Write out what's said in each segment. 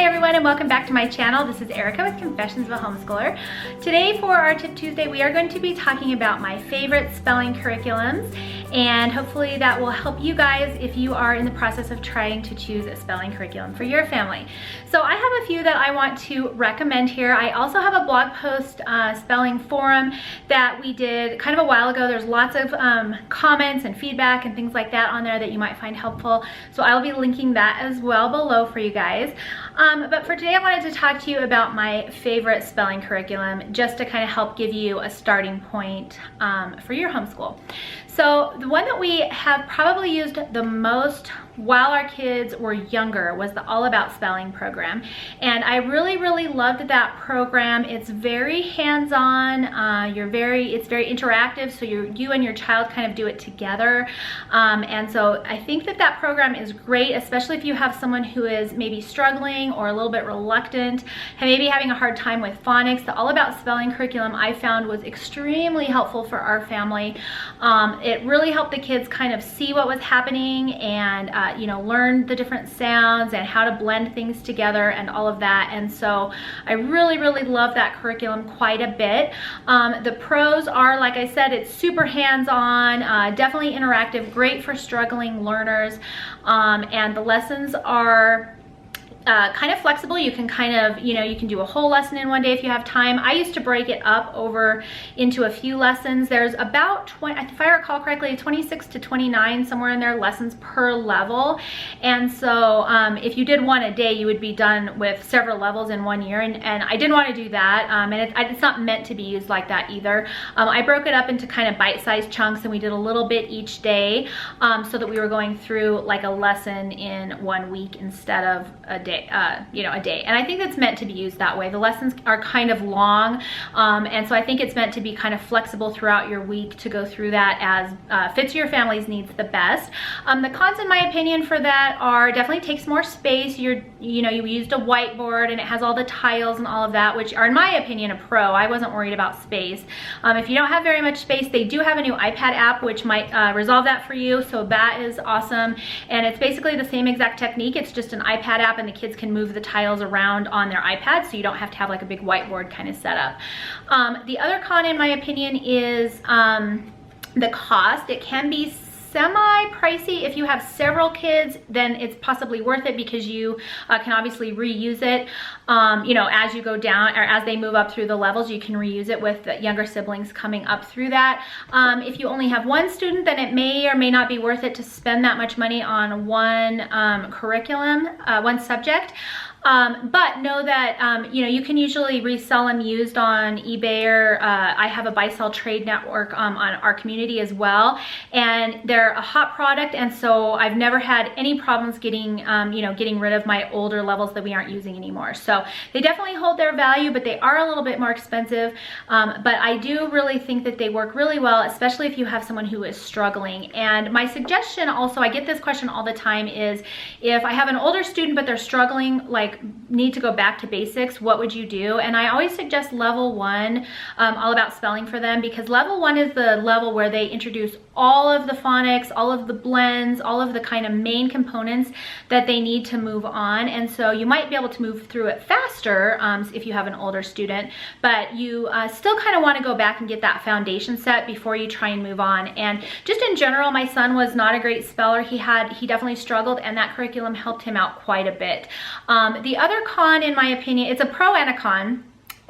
Hi everyone and welcome back to my channel. This is Erica with Confessions of a Homeschooler. Today for our Tip Tuesday we are going to be talking about my favorite spelling curriculums, and hopefully that will help you guys if you are in the process of trying to choose a spelling curriculum for your family. So I have a few that I want to recommend here. I also have a blog post spelling forum that we did kind of a while ago. There's lots of comments and feedback and things like that on there that you might find helpful. So I'll be linking that as well below for you guys. But for today I wanted to talk to you about my favorite spelling curriculum just to kind of help give you a starting point for your homeschool. So the one that we have probably used the most while our kids were younger was the All About Spelling program, and I really loved that program. It's very hands-on, it's very interactive, so you and your child kind of do it together, and so I think that program is great, especially if you have someone who is maybe struggling or a little bit reluctant and maybe having a hard time with phonics. The All About Spelling curriculum I found was extremely helpful for our family. It really helped the kids kind of see what was happening and learn the different sounds and how to blend things together and all of that. And so I really love that curriculum quite a bit. The pros are, like I said, it's super hands-on, definitely interactive, great for struggling learners, and the lessons are kind of flexible. You can kind of, you can do a whole lesson in one day if you have time. I used to break it up over into a few lessons. There's about 20, if I recall correctly, 26 to 29, somewhere in there, lessons per level. And so if you did one a day, you would be done with several levels in 1 year. And I didn't want to do that. And it's not meant to be used like that either. I broke it up into kind of bite-sized chunks, and we did a little bit each day, so that we were going through like a lesson in 1 week instead of a day. A day. And I think that's meant to be used that way. The lessons are kind of long, and so I think it's meant to be kind of flexible throughout your week to go through that as fits your family's needs the best. The cons, in my opinion, for that are definitely takes more space. You used a whiteboard and it has all the tiles and all of that, which are, in my opinion, a pro. I wasn't worried about space. If you don't have very much space, they do have a new iPad app which might resolve that for you, so that is awesome. And it's basically the same exact technique. It's just an iPad app, and the kids can move the tiles around on their iPad, so you don't have to have like a big whiteboard kind of setup. The other con, in my opinion, is the cost. It can be semi-pricey. If you have several kids, then it's possibly worth it because you can obviously reuse it. As you go down or as they move up through the levels, you can reuse it with the younger siblings coming up through that. If you only have one student, then it may or may not be worth it to spend that much money on one curriculum, one subject. But know that, you can usually resell them used on eBay, or I have a buy-sell trade network on our community as well. And they're a hot product, and so I've never had any problems getting, getting rid of my older levels that we aren't using anymore. So they definitely hold their value, but they are a little bit more expensive. But I do really think that they work really well, especially if you have someone who is struggling. And my suggestion also, I get this question all the time, is if I have an older student but they're struggling, like need to go back to basics, what would you do? And I always suggest level 1, All About Spelling for them, because level 1 is the level where they introduce all of the phonics, all of the blends, all of the kind of main components that they need to move on. And so you might be able to move through it faster if you have an older student, but you still kind of want to go back and get that foundation set before you try and move on. And just in general, my son was not a great speller. He definitely struggled, and that curriculum helped him out quite a bit. The other con, in my opinion, it's a pro and a con,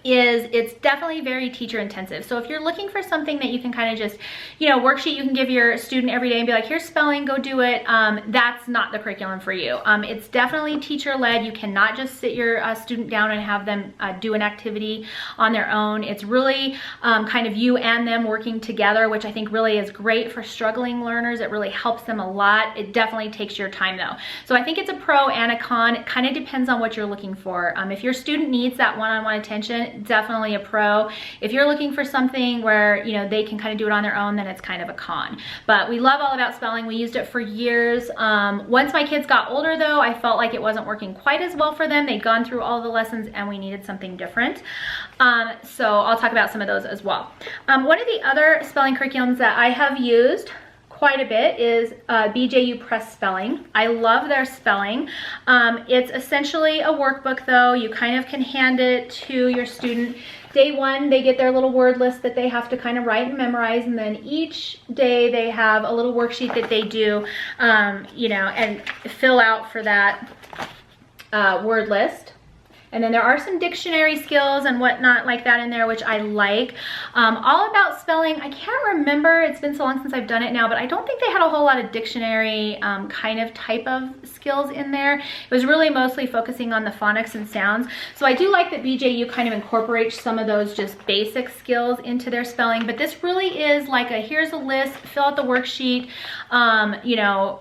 is it's definitely very teacher intensive. So if you're looking for something that you can kind of just, worksheet you can give your student every day and be like, here's spelling, go do it, that's not the curriculum for you. It's definitely teacher led. You cannot just sit your student down and have them do an activity on their own. It's really kind of you and them working together, which I think really is great for struggling learners. It really helps them a lot. It definitely takes your time though. So I think it's a pro and a con. It kind of depends on what you're looking for. If your student needs that one-on-one attention, definitely a pro. If you're looking for something where they can kind of do it on their own, then it's kind of a con. But we love All About Spelling. We used it for years. Once my kids got older though, I felt like it wasn't working quite as well for them. They'd gone through all the lessons and we needed something different. So I'll talk about some of those as well. One of the other spelling curriculums that I have used quite a bit is BJU Press Spelling. I love their spelling. It's essentially a workbook though. You kind of can hand it to your student. Day one, they get their little word list that they have to kind of write and memorize, and then each day they have a little worksheet that they do, you know, and fill out for that word list. And then there are some dictionary skills and whatnot like that in there, which I like. All about spelling, I can't remember, it's been so long since I've done it now, but I don't think they had a whole lot of dictionary kind of type of skills in there. It was really mostly focusing on the phonics and sounds. So I do like that BJU kind of incorporates some of those just basic skills into their spelling, but this really is like a, here's a list, fill out the worksheet, you know,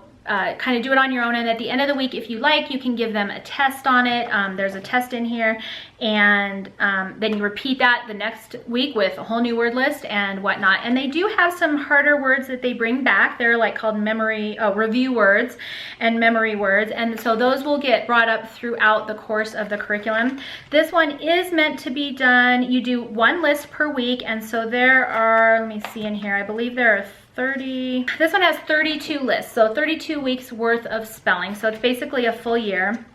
kind of do it on your own, and at the end of the week, if you like, you can give them a test on it. There's a test in here, and then you repeat that the next week with a whole new word list and whatnot. And they do have some harder words that they bring back. They're like called review words and memory words, and so those will get brought up throughout the course of the curriculum. This one is meant to be done, you do one list per week, and so there are, let me see in here, I believe there are 30, this one has 32 lists, so 32 weeks worth of spelling, so it's basically a full year.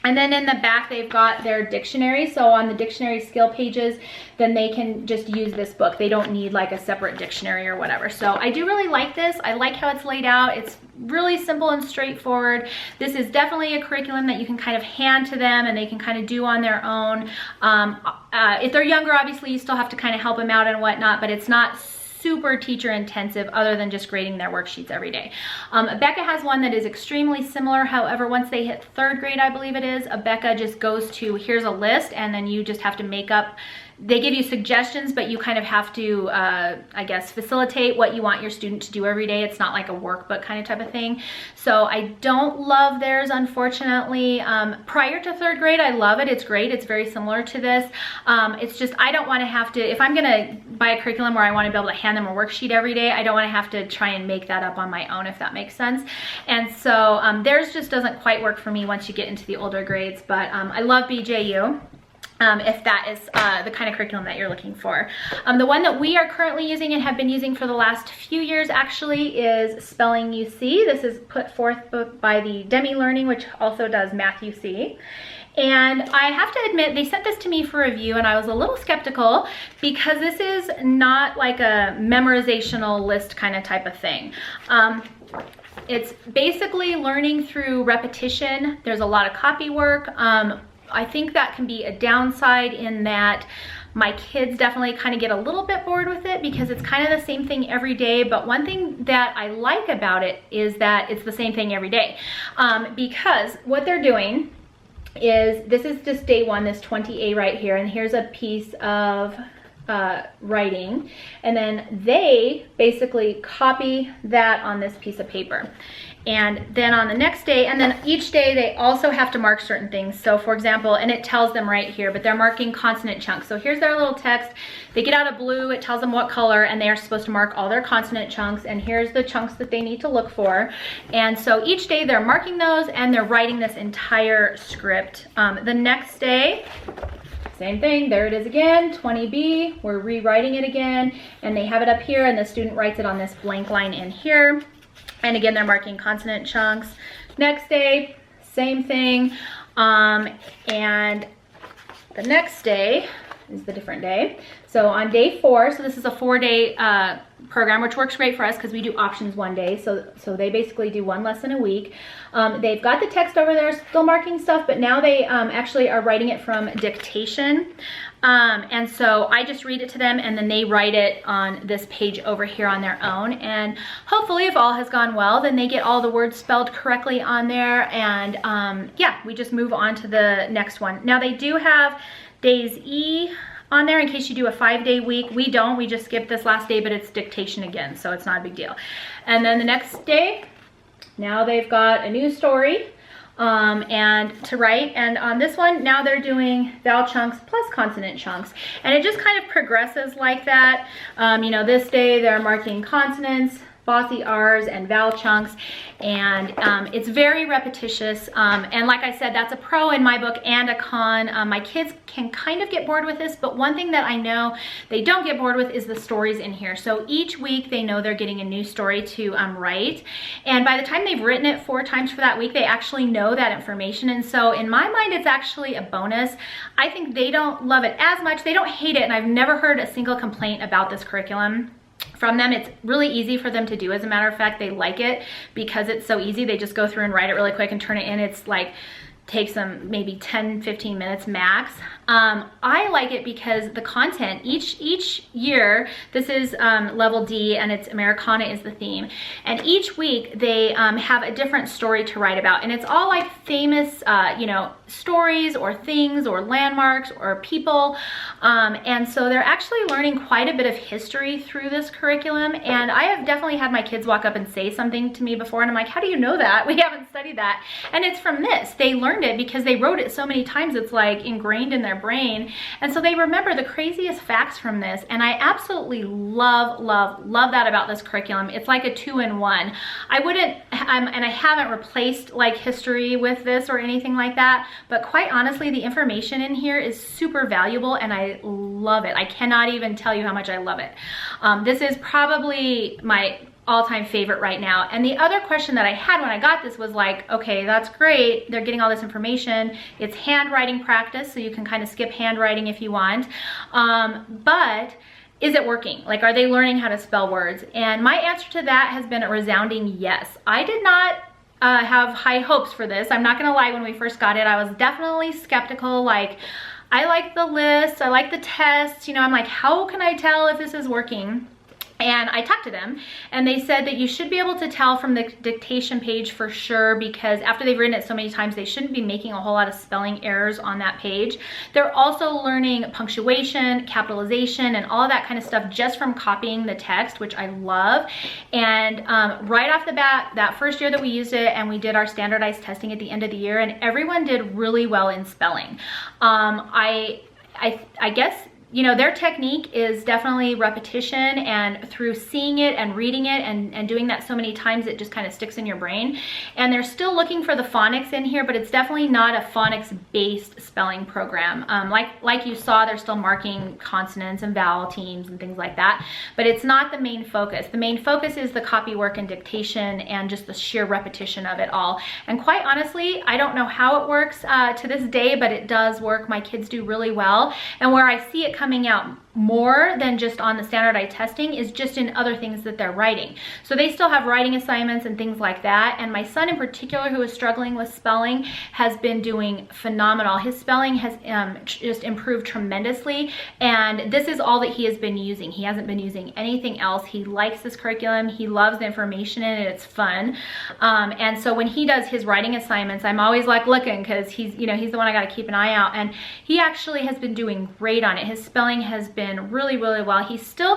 And then in the back, they've got their dictionary. So on the dictionary skill pages, then they can just use this book. They don't need like a separate dictionary or whatever. So I do really like this. I like how it's laid out. It's really simple and straightforward. This is definitely a curriculum that you can kind of hand to them and they can kind of do on their own. If they're younger, obviously you still have to kind of help them out and whatnot, but it's not super teacher intensive other than just grading their worksheets every day. Becca has one that is extremely similar. However, once they hit 3rd grade, I believe it is, Becca just goes to, here's a list, and then you just have to make up, they give you suggestions, but you kind of have to, I guess, facilitate what you want your student to do every day. It's not like a workbook kind of type of thing. So I don't love theirs, unfortunately. Prior to 3rd grade, I love it. It's great. It's very similar to this. It's just, I don't want to have to, if I'm going to buy a curriculum where I want to be able to hand them a worksheet every day, I don't want to have to try and make that up on my own, if that makes sense. And so theirs just doesn't quite work for me once you get into the older grades, but I love BJU. If that is the kind of curriculum that you're looking for. The one that we are currently using and have been using for the last few years actually is Spelling UC. This is put forth by the Demi Learning, which also does Math UC. And I have to admit, they sent this to me for review and I was a little skeptical because this is not like a memorizational list kind of type of thing. It's basically learning through repetition. There's a lot of copy work. I think that can be a downside in that my kids definitely kind of get a little bit bored with it because it's kind of the same thing every day. But one thing that I like about it is that it's the same thing every day. Because what they're doing is, this is just day one, this 20A right here, and here's a piece of writing, and then they basically copy that on this piece of paper. And then on the next day, and then each day they also have to mark certain things. So for example, and it tells them right here, but they're marking consonant chunks. So here's their little text. They get out a blue, it tells them what color, and they are supposed to mark all their consonant chunks, and here's the chunks that they need to look for. And so each day they're marking those and they're writing this entire script. The next day, same thing, there it is again, 20B, we're rewriting it again, and they have it up here and the student writes it on this blank line in here. And again, they're marking consonant chunks. Next day, same thing. And the next day is the different day. So on day 4, so this is a 4-day program, which works great for us because we do options one day. So they basically do one lesson a week. They've got the text over there, still marking stuff, but now they actually are writing it from dictation. And so I just read it to them and then they write it on this page over here on their own. And hopefully if all has gone well, then they get all the words spelled correctly on there. And yeah, we just move on to the next one. Now they do have days E on there in case you do a 5-day week. We don't, we just skip this last day, but it's dictation again, so it's not a big deal. And then the next day, now they've got a new story and to write, and on this one now they're doing vowel chunks plus consonant chunks, and it just kind of progresses like that. You know, this day they're marking consonants, bossy R's and vowel chunks, and it's very repetitious, and like I said, that's a pro in my book and a con. My kids can kind of get bored with this, but one thing that I know they don't get bored with is the stories in here. So each week they know they're getting a new story to write, and by the time they've written it 4 times for that week, they actually know that information. And so in my mind, it's actually a bonus. I think they don't love it as much. They don't hate it, and I've never heard a single complaint about this curriculum from them. It's really easy for them to do. As a matter of fact, they like it because it's so easy. They just go through and write it really quick and turn it in. It's like takes them maybe 10-15 minutes max. I like it because the content each year, this is level D, and it's Americana is the theme, and each week they have a different story to write about, and it's all like famous you know, stories or things or landmarks or people, and so they're actually learning quite a bit of history through this curriculum. And I have definitely had my kids walk up and say something to me before, and I'm like, how do you know that? We haven't studied that. And it's from this. They learned it because they wrote it so many times, it's like ingrained in their brain, and so they remember the craziest facts from this. And I absolutely love that about this curriculum. It's like a 2-in-1. I wouldn't and I haven't replaced like history with this or anything like that, but quite honestly, the information in here is super valuable, and I love it. I cannot even tell you how much I love it. This is probably my all-time favorite right now. And the other question that I had when I got this was like, okay, that's great, they're getting all this information, it's handwriting practice, so you can kind of skip handwriting if you want, but is it working? Like, are they learning how to spell words? And my answer to that has been a resounding yes. I did not have high hopes for this. I'm not gonna lie, when we first got it, I was definitely skeptical. Like, I like the lists, I like the tests, you know, I'm like, how can I tell if this is working? And I talked to them, and they said that you should be able to tell from the dictation page for sure, because after they've written it so many times, they shouldn't be making a whole lot of spelling errors on that page. They're also learning punctuation, capitalization, and all of that kind of stuff just from copying the text, which I love. And right off the bat, that first year that we used it, and we did our standardized testing at the end of the year, and everyone did really well in spelling. I guess, you know, their technique is definitely repetition, and through seeing it and reading it and doing that so many times, it just kind of sticks in your brain. And they're still looking for the phonics in here, but it's definitely not a phonics-based spelling program. Like you saw, they're still marking consonants and vowel teams and things like that, but it's not the main focus. The main focus is the copy work and dictation and just the sheer repetition of it all. And quite honestly, I don't know how it works to this day, but it does work. My kids do really well. And where I see it coming out more than just on the standardized testing is just in other things that they're writing. So they still have writing assignments and things like that. And my son in particular, who is struggling with spelling, has been doing phenomenal. His spelling has just improved tremendously. And this is all that he has been using. He hasn't been using anything else. He likes this curriculum. He loves the information in it. It's fun. And so when he does his writing assignments, I'm always like looking, because he's, you know, he's the one I got to keep an eye out. And he actually has been doing great on it. His spelling has been really well. He still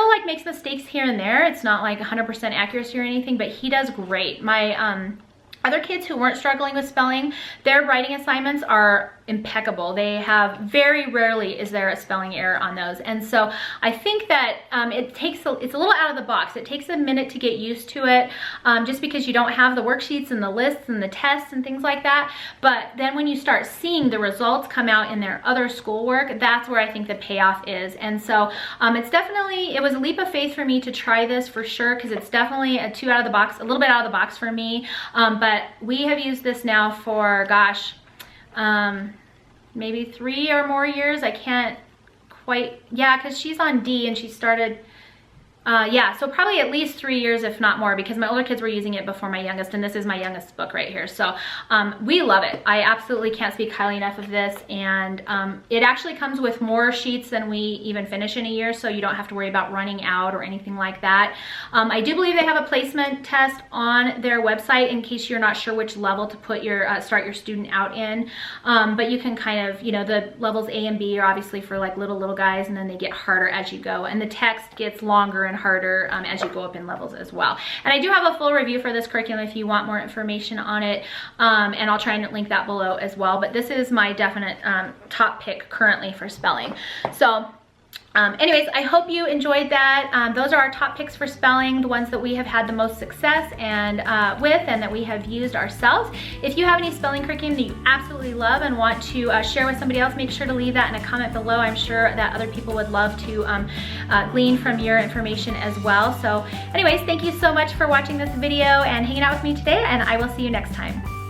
like makes mistakes here and there. It's not like 100% accuracy or anything, but he does great. My other kids who weren't struggling with spelling, their writing assignments are impeccable. They have, very rarely is there a spelling error on those. And so I think that it's a little out of the box. It takes a minute to get used to it, just because you don't have the worksheets and the lists and the tests and things like that. But then when you start seeing the results come out in their other schoolwork, that's where I think the payoff is. And so it was a leap of faith for me to try this for sure, because it's definitely a a little bit out of the box for me. But we have used this now for, gosh, maybe 3 or more years. I can't quite, yeah, because she's on D and she started, yeah, so probably at least 3 years, if not more, because my older kids were using it before my youngest, and this is my youngest book right here. So we love it. I absolutely can't speak highly enough of this, and it actually comes with more sheets than we even finish in a year, so you don't have to worry about running out or anything like that. I do believe they have a placement test on their website in case you're not sure which level to put your start your student out in, but you can kind of, you know, the levels A and B are obviously for like little guys, and then they get harder as you go, and the text gets longer and harder as you go up in levels as well. And I do have a full review for this curriculum if you want more information on it, and I'll try and link that below as well. But this is my definite top pick currently for spelling. So Anyways, I hope you enjoyed that. Those are our top picks for spelling, the ones that we have had the most success and with and that we have used ourselves. If you have any spelling curriculum that you absolutely love and want to share with somebody else, make sure to leave that in a comment below. I'm sure that other people would love to glean from your information as well. So anyways, thank you so much for watching this video and hanging out with me today, and I will see you next time.